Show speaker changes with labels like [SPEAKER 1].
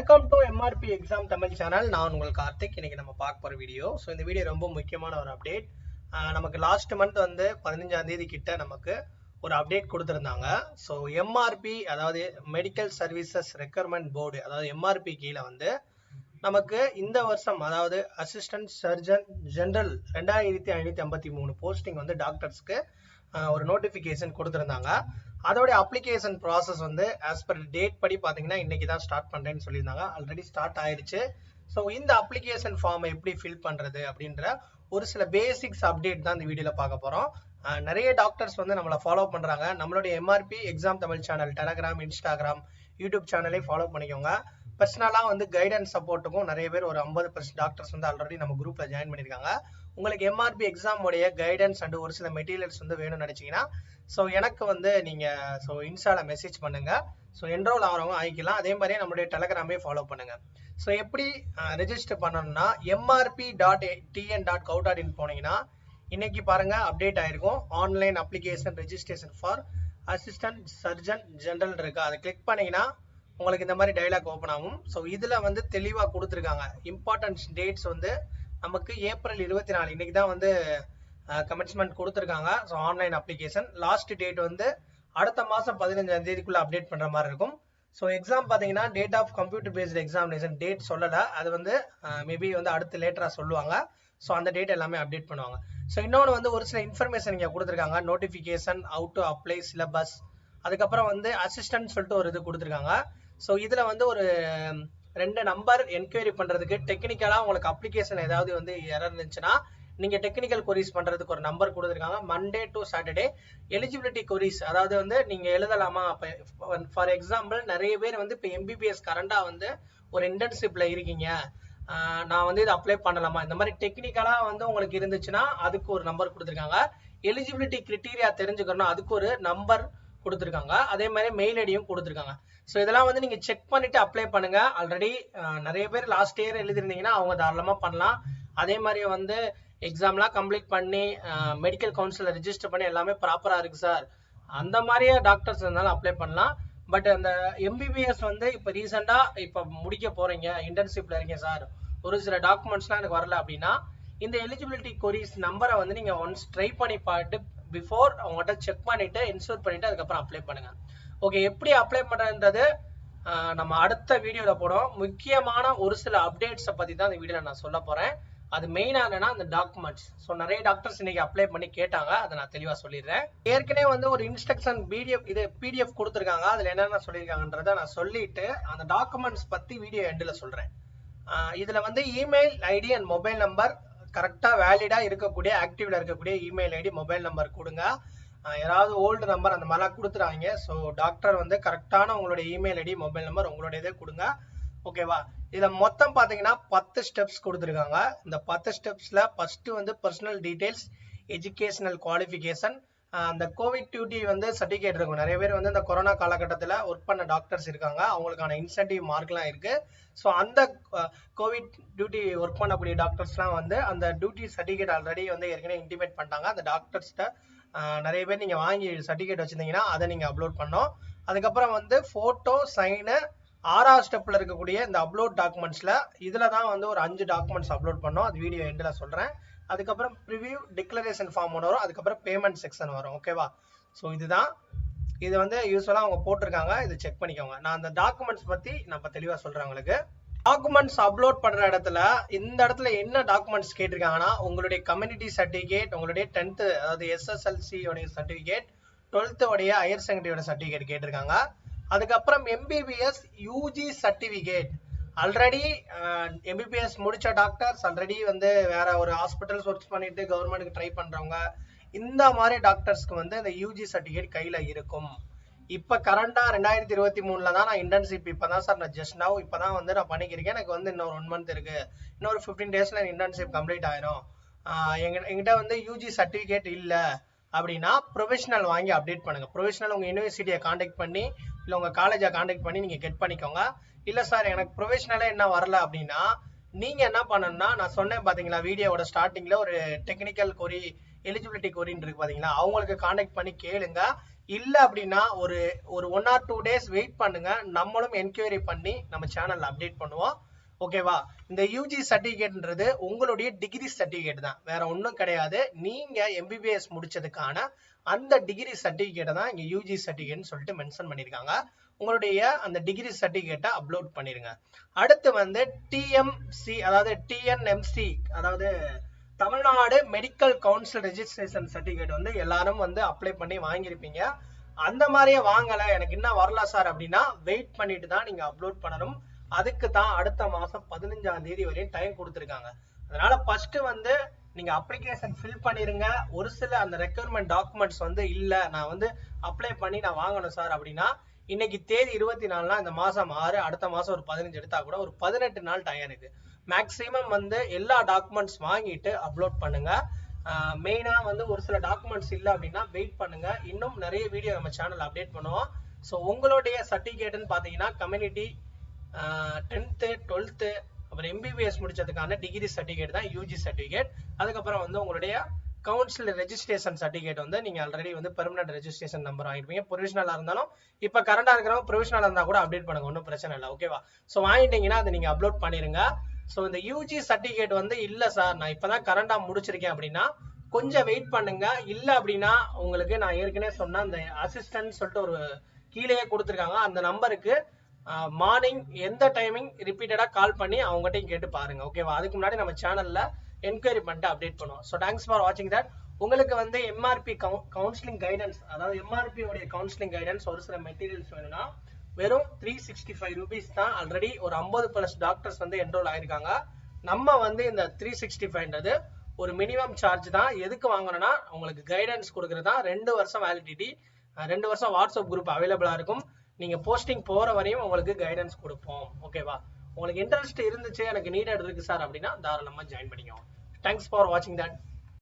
[SPEAKER 1] Welcome to MRP exam Tamil channel. நான் உங்கள் கார்த்திக். இன்னைக்கு நம்ம பார்க்க போற வீடியோ. இந்த வீடியோ ரொம்ப முக்கியமான ஒரு அப்டேட். நமக்கு லாஸ்ட் மந்த் வந்து 15ஆம் தேதி கிட்ட நமக்கு ஒரு அப்டேட் கொடுத்திருந்தாங்க. ஸோ எம்ஆர்பி அதாவது மெடிக்கல் சர்வீசஸ் ரெக்யர்மெண்ட் போர்டு, அதாவது எம்ஆர்பி கீழே வந்து நமக்கு இந்த வருஷம் அதாவது அசிஸ்டன்ட் சர்ஜன் ஜெனரல் 2553 போஸ்டிங் வந்து டாக்டர்ஸ்க்கு ஒரு நோட்டிஃபிகேஷன் கொடுத்திருந்தாங்க. அதோட அப்ளிகேஷன் ப்ராசஸ் வந்து ஆஸ் பர் டேட் படி பார்த்தீங்கன்னா இன்னைக்கு தான் ஸ்டார்ட் பண்ணுறேன்னு சொல்லியிருந்தாங்க. ஆல்ரெடி ஸ்டார்ட் ஆயிடுச்சு. ஸோ இந்த அப்ளிகேஷன் ஃபார்மை எப்படி ஃபில் பண்ணுறது அப்படின்ற ஒரு சில பேசிக்ஸ் அப்டேட் தான் இந்த வீடியோவில் பார்க்க போகிறோம். நிறைய டாக்டர்ஸ் வந்து நம்மளை ஃபாலோ பண்ணுறாங்க. நம்மளுடைய MRP exam Tamil channel Telegram, Instagram, YouTube சேனலே ஃபாலோ பண்ணிக்கோங்க. பர்சனலாக வந்து கைடன்ஸ் சப்போர்ட்டுக்கும் நிறைய பேர் ஒரு 50% டாக்டர்ஸ் வந்து ஆல்ரெடி நம்ம குரூப்பில் ஜாயின் பண்ணியிருக்காங்க. உங்களுக்கு எம்ஆர்பி எக்ஸாம் உடைய கைடன்ஸ் அண்ட் ஒரு சில மெட்டீரியல்ஸ் வந்து வேணும்னு நினச்சிங்கன்னா ஸோ எனக்கு வந்து நீங்கள் ஸோ இன்ஸ்டாவில் மெசேஜ் பண்ணுங்கள். ஸோ என்ரோல் ஆகிறவங்க ஆகிக்கலாம். அதே மாதிரியே நம்மளுடைய டெலகிராமே ஃபாலோ பண்ணுங்கள். ஸோ எப்படி ரெஜிஸ்டர் பண்ணணும்னா mrp.tn.gov.in போனீங்கன்னா இன்னைக்கு பாருங்கள் அப்டேட் ஆகிருக்கும். Online application registration for assistant surgeon general இருக்குது. அதை கிளிக் பண்ணிங்கன்னா உங்களுக்கு இந்த மாதிரி டைலாக் ஓப்பன் ஆகும். ஸோ இதில் வந்து தெளிவாக கொடுத்துருக்காங்க. இம்பார்ட்டன்ஸ் டேட்ஸ் வந்து நமக்கு ஏப்ரல் 24 இன்னைக்கு தான் வந்து கமெண்ட்ஸ்மெண்ட் கொடுத்துருக்காங்க. So online application last date வந்து அடுத்த மாதம் 15ஆம் தேதிக்குள்ளே அப்டேட் பண்ணுற மாதிரி இருக்கும். ஸோ எக்ஸாம் பார்த்தீங்கன்னா date of computer based examination date சொல்லலை. அது வந்து மேபி வந்து அடுத்து லேட்டராக சொல்லுவாங்க. ஸோ அந்த டேட் எல்லாமே அப்டேட் பண்ணுவாங்க. ஸோ இன்னொன்று வந்து ஒரு சில இன்ஃபர்மேஷன் இங்கே கொடுத்துருக்காங்க. Notification, how to apply, syllabus, அதுக்கப்புறம் வந்து அசிஸ்டன்ட் சொல்லிட்டு ஒரு இது கொடுத்துருக்காங்க. ஸோ இதில் வந்து ஒரு 2 நம்பர் என்கொயரி பண்ணுறதுக்கு டெக்னிக்கலாக உங்களுக்கு அப்ளிகேஷன் ஏதாவது வந்து எரர் இருந்துச்சுன்னா நீங்கள் டெக்னிக்கல் கொரிஸ் பண்ணுறதுக்கு ஒரு நம்பர் கொடுத்துருக்காங்க. மண்டே டு சாட்டர்டே எலிஜிபிலிட்டி கொரிஸ், அதாவது வந்து நீங்கள் எழுதலாமா. இப்போ ஃபார் எக்ஸாம்பிள் நிறைய பேர் வந்து இப்போ எம்பிபிஎஸ் கரண்டாக வந்து ஒரு இன்டர்ன்ஷிப்பில் இருக்கீங்க, நான் வந்து இதை அப்ளை பண்ணலாமா, இந்த மாதிரி டெக்னிக்கலாக வந்து உங்களுக்கு இருந்துச்சுன்னா அதுக்கு ஒரு நம்பர் கொடுத்துருக்காங்க. எலிஜிபிலிட்டி கிரிட்டீரியா தெரிஞ்சுக்கணும், அதுக்கு ஒரு நம்பர் கொடுத்துருக்காங்க. அதே மாதிரி மெயில் ஐடியும் கொடுத்துருக்காங்க. ஸோ இதெல்லாம் வந்து நீங்கள் செக் பண்ணிவிட்டு அப்ளை பண்ணுங்கள். ஆல்ரெடி நிறைய பேர் லாஸ்ட் இயர் எழுதிருந்தீங்கன்னா அவங்க தாராளமாக பண்ணலாம். அதே மாதிரி வந்து எக்ஸாம்லாம் கம்ப்ளீட் பண்ணி மெடிக்கல் கவுன்சிலில் ரெஜிஸ்டர் பண்ணி எல்லாமே ப்ராப்பராக இருக்குது சார், அந்த மாதிரியே டாக்டர்ஸ் இருந்தாலும் அப்ளை பண்ணலாம். பட் அந்த எம்பிபிஎஸ் வந்து இப்போ ரீசெண்டாக இப்போ முடிக்க போகிறீங்க, இன்டர்ன்ஷிப்பில் இருக்கீங்க சார், ஒரு சில டாக்குமெண்ட்ஸ்லாம் எனக்கு வரல அப்படின்னா இந்த எலிஜிபிலிட்டி கொரிஸ் நம்பரை வந்து நீங்கள் ஒன்ஸ் ட்ரை பண்ணி பார்த்துட்டு பிஃபோர் அவங்கள்ட்ட செக் பண்ணிவிட்டு இன்ஸ்டோர் பண்ணிவிட்டு அதுக்கப்புறம் அப்ளை பண்ணுங்கள். ஓகே, எப்படி அப்ளை பண்ணுறதுன்றது நம்ம அடுத்த வீடியோவில் போடுவோம். முக்கியமான ஒரு சில அப்டேட்ஸை பற்றி தான் இந்த வீடியோவில் நான் சொல்ல போகிறேன். அது மெயினாக என்னன்னா அந்த டாக்குமெண்ட்ஸ். ஸோ நிறைய டாக்டர்ஸ் இன்னைக்கு அப்ளை பண்ணி கேட்டாங்க, அதை நான் தெளிவாக சொல்லிடுறேன். ஏற்கனவே வந்து ஒரு இன்ஸ்ட்ரக்ஷன் பிடிஎஃப் கொடுத்துருக்காங்க. அதில் என்னென்ன சொல்லியிருக்காங்கன்றதை நான் சொல்லிட்டு அந்த டாக்குமெண்ட்ஸ் பற்றி வீடியோ எண்டில் சொல்கிறேன். இதில் வந்து email ID and mobile number கரெக்டாக வேலிடாக இருக்கக்கூடிய, ஆக்டிவில் இருக்கக்கூடிய இமெயில் ஐடி மொபைல் நம்பர் கொடுங்க. யாராவது ஓல்டு நம்பர் அந்த மாதிரிலாம் கொடுத்துறாங்க. ஸோ டாக்டர் வந்து கரெக்டான உங்களுடைய இமெயில் ஐடி மொபைல் நம்பர் உங்களுடையதே கொடுங்க. ஓகேவா? இதில் மொத்தம் பார்த்தீங்கன்னா 10 ஸ்டெப்ஸ் கொடுத்துருக்காங்க. இந்த 10 ஸ்டெப்ஸில் ஃபஸ்ட்டு வந்து பர்சனல் டீட்டெயில்ஸ், எஜுகேஷனல் குவாலிஃபிகேஷன், அந்த கோவிட் டியூட்டி வந்து சர்டிஃபிகேட் இருக்கும். நிறைய பேர் வந்து இந்த கொரோனா காலகட்டத்தில் ஒர்க் பண்ண டாக்டர்ஸ் இருக்காங்க, அவங்களுக்கான இன்சென்டிவ் மார்க்லாம் இருக்குது. ஸோ அந்த கோவிட் டியூட்டி ஒர்க் பண்ணக்கூடிய டாக்டர்ஸ்லாம் வந்து அந்த டியூட்டி சர்டிஃபிகேட் ஆல்ரெடி வந்து ஏற்கனவே இன்டிமேட் பண்ணிட்டாங்க. அந்த டாக்டர்ஸ்கிட்ட நிறைய பேர் நீங்கள் வாங்கி சர்டிஃபிகேட் வச்சுருந்தீங்கன்னா அதை நீங்கள் அப்லோட் பண்ணோம். அதுக்கப்புறம் வந்து ஃபோட்டோ, சைனு, 6வது ஸ்டெப்பில் இருக்கக்கூடிய இந்த அப்லோட் டாக்குமெண்ட்ஸில் இதில் தான் வந்து ஒரு 5 டாக்குமெண்ட்ஸ் அப்லோட் பண்ணோம். அது வீடியோ எண்டில் சொல்கிறேன். அதுக்கப்புறம் ப்ரிவியூ டிக்ளரேஷன் ஃபார்ம் ஒன்று வரும், அதுக்கப்புறம் பேமெண்ட் செக்ஷன் வரும். ஓகேவா? ஸோ இதுதான், இது வந்து யூஸ்வலாக அவங்க போட்டிருக்காங்க, இது செக் பண்ணிக்கோங்க. நான் அந்த டாக்குமெண்ட்ஸ் பற்றி நான் இப்போ தெளிவாக சொல்கிறேன் உங்களுக்கு. டாக்குமெண்ட்ஸ் அப்லோட் பண்ணுற இடத்துல இந்த இடத்துல என்ன டாக்குமெண்ட்ஸ் கேட்டிருக்காங்கன்னா உங்களுடைய கம்யூனிட்டி சர்டிஃபிகேட், உங்களுடைய 10th அதாவது எஸ்எஸ்எல்சி உடைய சர்டிஃபிகேட், 12th உடைய ஹையர் செகண்டரியோட சர்டிஃபிகேட் கேட்டிருக்காங்க. அதுக்கப்புறம் MBBS UG certificate, already MBBS முடிச்ச டாக்டர்ஸ், ஆல்ரெடி வந்து வேற ஒரு ஹாஸ்பிட்டல்ஸ் ஒர்க் பண்ணிட்டு கவர்மெண்ட்டுக்கு ட்ரை பண்றவங்க, இந்த மாதிரி டாக்டர்ஸ்க்கு வந்து இந்த யூஜி சர்டிஃபிகேட் கையில இருக்கும். இப்போ கரண்டாக 2023 தான் நான் இன்டர்ன்ஷிப் இப்போ தான் சார் நான் ஜஸ்ட் நவ் இப்போ தான் வந்து நான் பண்ணிக்கிறேன். எனக்கு வந்து இன்னொரு 1 month இருக்குது, இன்னொரு 15 daysல இன்டர்ன்ஷிப் கம்ப்ளீட் ஆயிரும். எங்கிட்ட வந்து யூஜி சர்டிஃபிகேட் இல்லை அப்படின்னா ப்ரொஃபஷனல் வாங்கி அப்டேட் பண்ணுங்க. ப்ரொஃபஷனல் உங்கள் யூனிவர்சிட்டியை காண்டாக்ட் பண்ணி இல்லை உங்கள் காலேஜை காண்டாக்ட் பண்ணி நீங்கள் கெட் பண்ணிக்கோங்க. இல்லை சார் எனக்கு ப்ரொஃபஷனலே என்ன வரல அப்படின்னா நீங்கள் என்ன பண்ணணும்னா நான் சொன்னேன் பார்த்தீங்களா வீடியோவோட ஸ்டார்டிங்கில் ஒரு டெக்னிக்கல் கொரி, எலிஜிபிலிட்டி கொரின்னு இருக்கு பார்த்தீங்களா, அவங்களுக்கு காண்டாக்ட் பண்ணி கேளுங்க. இல்ல அப்படின்னா ஒரு ஒரு 1 or 2 days வெயிட் பண்ணுங்க, நம்மளும் என்கொயரி பண்ணி நம்ம சேனல்ல அப்டேட் பண்ணுவோம். ஓகேவா? இந்த யூஜி சர்டிபிகேட்ன்றது உங்களுடைய டிகிரி சர்டிபிகேட் தான், வேற ஒன்றும் கிடையாது. நீங்க எம்பிபிஎஸ் முடிச்சதுக்கான அந்த டிகிரி சர்டிபிகேட்டை தான் இங்க யூஜி சர்டிபிகேட்னு சொல்லிட்டு மென்ஷன் பண்ணியிருக்காங்க. உங்களுடைய அந்த டிகிரி சர்டிபிகேட்டை அப்லோட் பண்ணிருங்க. அடுத்து வந்து டிஎம்சி, அதாவது டிஎன்எம்சி, அதாவது Tamil Nadu medical council registration certificate வந்து எல்லாரும் வந்து அப்ளை பண்ணி வாங்கியிருப்பீங்க. அந்த மாதிரியே வாங்கல, எனக்கு இன்னும் வரல சார் அப்படின்னா வெயிட் பண்ணிட்டு தான் நீங்க அப்லோட் பண்ணணும். அதுக்கு தான் அடுத்த மாசம் 15ஆம் தேதி வரையும் டைம் கொடுத்துருக்காங்க. அதனால ஃபர்ஸ்ட் வந்து நீங்க அப்ளிகேஷன் ஃபில் பண்ணிருங்க. ஒரு சில அந்த ரெக்யர்மெண்ட் டாக்குமெண்ட்ஸ் வந்து இல்ல, நான் வந்து அப்ளை பண்ணி நான் வாங்கணும் சார் அப்படின்னா, இன்னைக்கு தேதி 24னா இந்த மாசம் 6, அடுத்த மாசம் ஒரு 15 எடுத்தா கூட ஒரு 18 நாள் டைம் இருக்கு. மேக்ஸிமம் வந்து எல்லா டாக்குமெண்ட்ஸ் வாங்கிட்டு அப்லோட் பண்ணுங்க. மெயினா வந்து ஒரு சில டாக்குமெண்ட்ஸ் இல்ல அப்படின்னா வெயிட் பண்ணுங்க. இன்னும் நிறைய வீடியோ நம்ம சேனல் அப்டேட் பண்ணுவோம். ஸோ உங்களுடைய சர்டிபிகேட்னு பாத்தீங்கன்னா கம்யூனிட்டி 10th 12th அப்புறம் எம்பிபிஎஸ் முடிச்சதுக்கான டிகிரி சர்டிபிகேட் தான் யூஜி சர்டிபிகேட். அதுக்கப்புறம் வந்து உங்களுடைய கவுன்சில் ரெஜிஸ்ட்ரேஷன் சர்டிபிகேட் வந்து நீங்க ஆல்ரெடி வந்து பெர்மனன்ட் ரெஜிஸ்ட்ரேஷன் நம்பர் வாங்கிருப்பீங்க. ப்ரொவிஷனலா இருந்தாலும் இப்ப கரண்டா இருக்கிறவங்க ப்ரொவிஷனலா இருந்தா கூட அப்டேட் பண்ணுங்க, ஒன்றும் பிரச்சனை இல்லை. ஓகேவா? ஸோ வாங்கிட்டீங்கன்னா அதை நீங்க அப்லோட் பண்ணிருங்க. ஸோ இந்த யூஜி சர்டிபிகேட் வந்து இல்ல சார் நான் இப்பதான் கரண்டா முடிச்சிருக்கேன் அப்படின்னா கொஞ்சம் வெயிட் பண்ணுங்க. இல்ல அப்படின்னா உங்களுக்கு நான் ஏற்கனவே சொன்ன அந்த அசிஸ்டன்ட் சொல்லிட்டு ஒரு கீழே கொடுத்துருக்காங்க, அந்த நம்பருக்கு மார்னிங் எந்த டைமிங் ரிப்பீட்டடா கால் பண்ணி அவங்ககிட்ட கேட்டு பாருங்க. ஓகேவா? அதுக்கு முன்னாடி நம்ம சேனல்ல என்கொயரி பண்ணிட்டு அப்டேட் பண்ணுவோம். ஸோ தேங்க்ஸ் ஃபார் வாட்சிங் தட். உங்களுக்கு வந்து எம்ஆர்பி கவுன்சிலிங் கைடன்ஸ், அதாவது எம்ஆர்பி உடைய கவுன்சிலிங் கைடன்ஸ் ஒரு சில மெட்டீரியல்ஸ் வேணும்னா வெறும் 365 rupees தான். ஆல்ரெடி ஒரு 50+ டாக்டர்ஸ் வந்து என்ரோல் ஆயிருக்காங்க. நம்ம வந்து இந்த 365ன்றது ஒரு மினிமம் சார்ஜ் தான். எதுக்கு வாங்கணும்னா உங்களுக்கு கைடன்ஸ் கொடுக்கறதா. 2 வருஷம் வேலிடிட்டி, 2 வருஷம் வாட்ஸ்அப் குரூப் அவைலபிளா இருக்கும். நீங்க போஸ்டிங் போற வரையும் உங்களுக்கு கைடன்ஸ் கொடுப்போம். ஓகேவா? உங்களுக்கு இன்ட்ரெஸ்ட் இருந்துச்சு, எனக்கு நீடட் இருக்கு சார் அப்படின்னா தாராளமா ஜாயின் பண்ணிக்கோங்க. தேங்க்ஸ் ஃபார் வாட்சிங் தட்.